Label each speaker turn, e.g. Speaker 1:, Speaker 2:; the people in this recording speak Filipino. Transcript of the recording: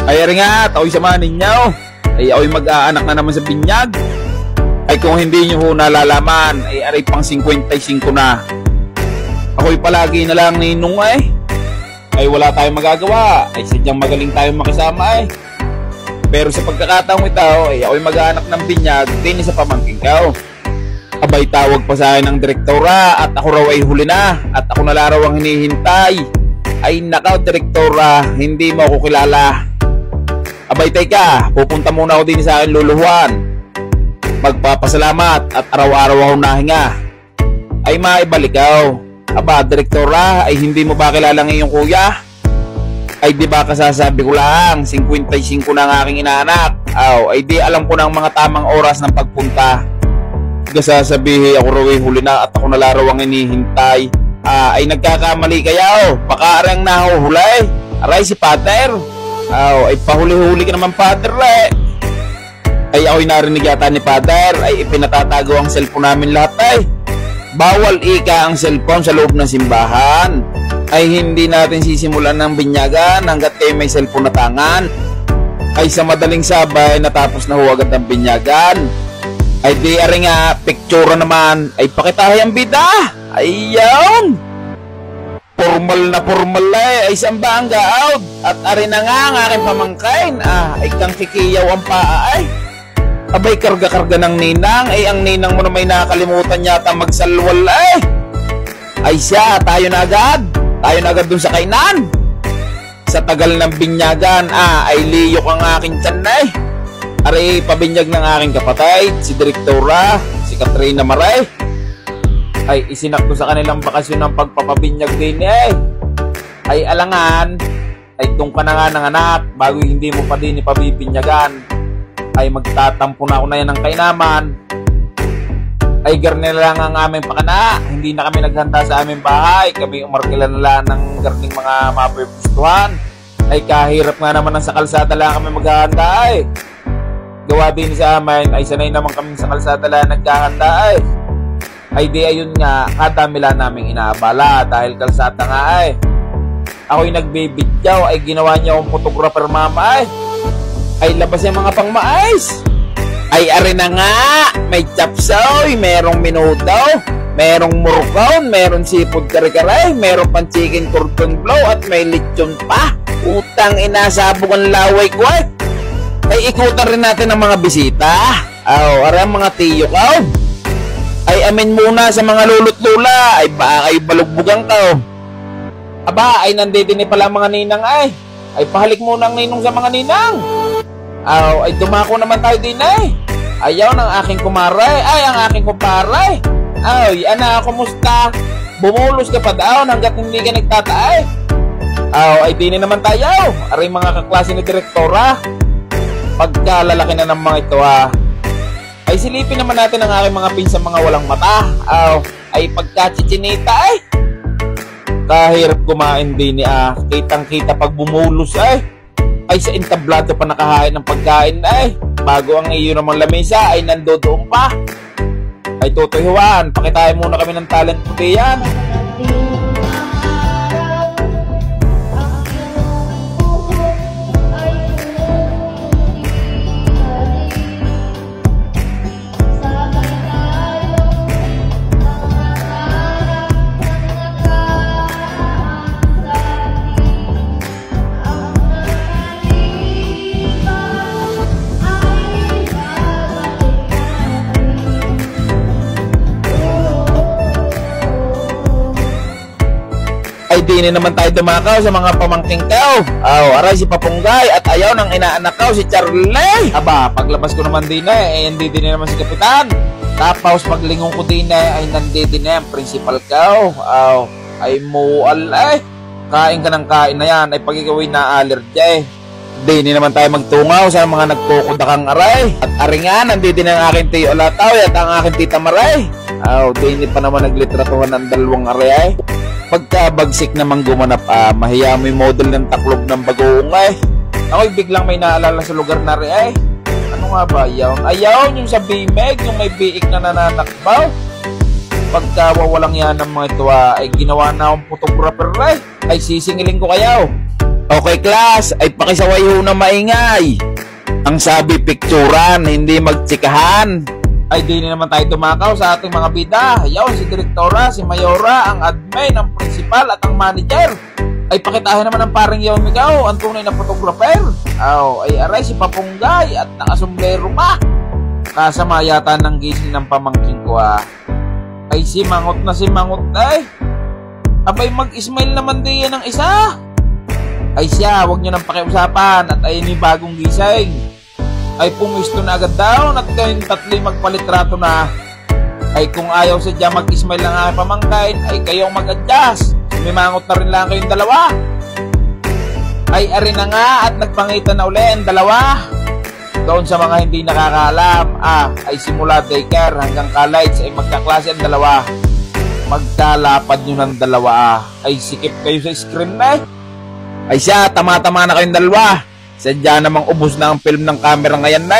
Speaker 1: Ay ari nga, ako'y samahan ninyo. Ay ako'y mag-aanak na naman sa binyag. Ay kung hindi nyo ho nalalaman, ay aray pang 55 na. Ako'y palagi na lang ninong ay wala tayong magagawa. Ay sadyang magaling tayong makisama Pero sa pagkakataong ito, ay ako'y mag-aanak ng binyag din sa pamangking ko. Abay tawag pa sa akin ng direktora at ako raw ay huli na at ako na raw ang hinihintay. Ay nakaw direktora, hindi mo ako kilala. Abay teka, pupunta muna ako din sa akin luluhuan. Magpapasalamat at araw-araw ako nahinga. Ay maibalik ako. Aba, direktora, ay hindi mo ba kilala ng iyong kuya? Ay di ba kasasabi ko lang, 55 na ang aking inaanak. Ay di alam ko ng mga tamang oras ng pagpunta. Kasasabihin ako raw ay huli na at ako na raw ang hinihintay. Ay nagkakamali kaya baka arang nahuhulay. Aray si Pater. Ay pahuli-huli ka naman Pater Ay ako'y narinig yata ni Pater. Ay ipinatatago ang cellphone namin lahat Bawal ika ang cellphone sa loob ng simbahan. Ay hindi natin sisimulan ng binyagan hanggat kayo may cellphone na tangan. Ay sa madaling sabay natapos na ho agad ang binyagan. Ay di ari nga picture naman. Ay pakitahay ang bida. Ay yun. Formal na formal ay saan ba ang gaawd? At ari na nga ang aking pamangkain. Ay kang kikiyaw ang paa Abay karga-karga ng ninang. Ay ang ninang mo na may nakalimutan yata magsalwal Ay siya, tayo na agad. Tayo na agad dun sa kainan. Sa tagal ng binyagan ay liyok ang aking tiyan Ari pabinyag ng aking kapatid, si Direktora, si Katrina Maray. Ay isinakto sa kanilang bakasyon ng pagpapabinyag din Ay alangan, ay doon ka na nga ng anak bago hindi mo pa din ipabibinyagan. Ay magtatampo na ako na yan ng kainaman. Ay garne lang ang aming pakana. Hindi na kami naghanda sa aming bahay. Kami umarkila na lang ng garning mga mapupustuhan. Ay kahirap nga naman sa kalsada lang kami maghahanda Gawa din sa amin ay sanay naman kami sa kalsada lang naghahanda Ay di ayun nga, kadami lang naming inaabala dahil kalsada nga Ako'y nagbibidyaw ay ginawa niya akong photographer mama ay labas yung mga pangmaais. Ay ari na nga, may chapsoy, merong minudaw, merong murkaon, meron seafood kare-kare, meron pang chicken cordon bleu at may lechon pa. Utang inasabog ang laway ko Ay ikutan rin natin ang mga bisita. Ari ang mga tiyo ko. Ay amin muna sa mga lulot lula. Ay baka kayo balugbugan ko. Aba, ay nandito ni pala mga ninang Ay pahalik muna ang ninong sa mga ninang. Ay dumako naman tayo din Ayaw ng aking kumaray. Ay ang aking kumparay. Ay ana, kumusta? Bumulos ka pa daw hanggat hindi ka nagtataay. Ay di naman tayo. Aray mga kaklase ni Direktora. Pagkalalaki na ng mga ito ay silipin naman natin ang aking mga pinsang mga walang mata. Ay pagkachichinita kahirap kumain din kitang kita pag bumulos ay sa entablado pa nakahain ng pagkain bago ang iyo namang lamesa ay nandoon pa. Ay Totoy Juan, pakitahin muna kami ng talent ko diyan. Ay di naman tayo dumakaw sa mga pamangking ko. Aray si Papunggay at ayaw ng inaanak ko si Charlie. Aba, paglabas ko naman din hindi din naman si Kapitan. Tapos paglingon ko din ay nandito din ang principal ko. Ay mual kain ka ng kain na yan ay pagigawin na allergy Di naman tayo magtungaw sa mga nagkukudakang aray. At ari nga, nandito din ang aking tiyo Lataw at ang aking tita Maray. Di pa naman naglitratuhan ng dalawang aray Pagkabagsik naman gumanap mahiya mo yung model ng taklob ng bagoong Ako'y biglang may naalala sa lugar na Ano nga ba yawn? Ayaw yung sa bimeg, yung may biik na nananakbaw. Pagkawawalang yan ng mga ito ay ginawa na akong photographer Ay sisingilin ko kayaw. Okay class, ay pakisaway ho na maingay. Ang sabi picturean, hindi magtsikahan. Ay di na naman tayo tumakaw sa ating mga bida. Yaw, si direktora, si mayora, ang admin, ang principal at ang manager. Ay pakitahin naman ang paring yaw migaw, ang tunay na photographer. Ay aray si Papunggay at nakasombrero pa. Kasama yata ng gising ng pamangking ko Ay si Mangot ay. Abay mag-smile naman din ng isa. Ay siya, huwag nyo nang pakiusapan at ay may bagong gising. Ay pumisto na agad daw at kayong tatlo'y magpalitrato na. Ay kung ayaw sadya mag-smile ng aking pamangkin, ay kayong mag-adjust. Sumimangot na rin lang kayong dalawa. Ay ari na nga at nagpangitan na uli ang dalawa. Doon sa mga hindi nakakaalam, ay simula daycare hanggang college ay magkaklase ang dalawa. Magkalapad nyo ng dalawa ay sikip kayo sa screen na Ay siya, tama-tama na kayong dalawa. Sadya namang ubos na ang film ng camera ngayon na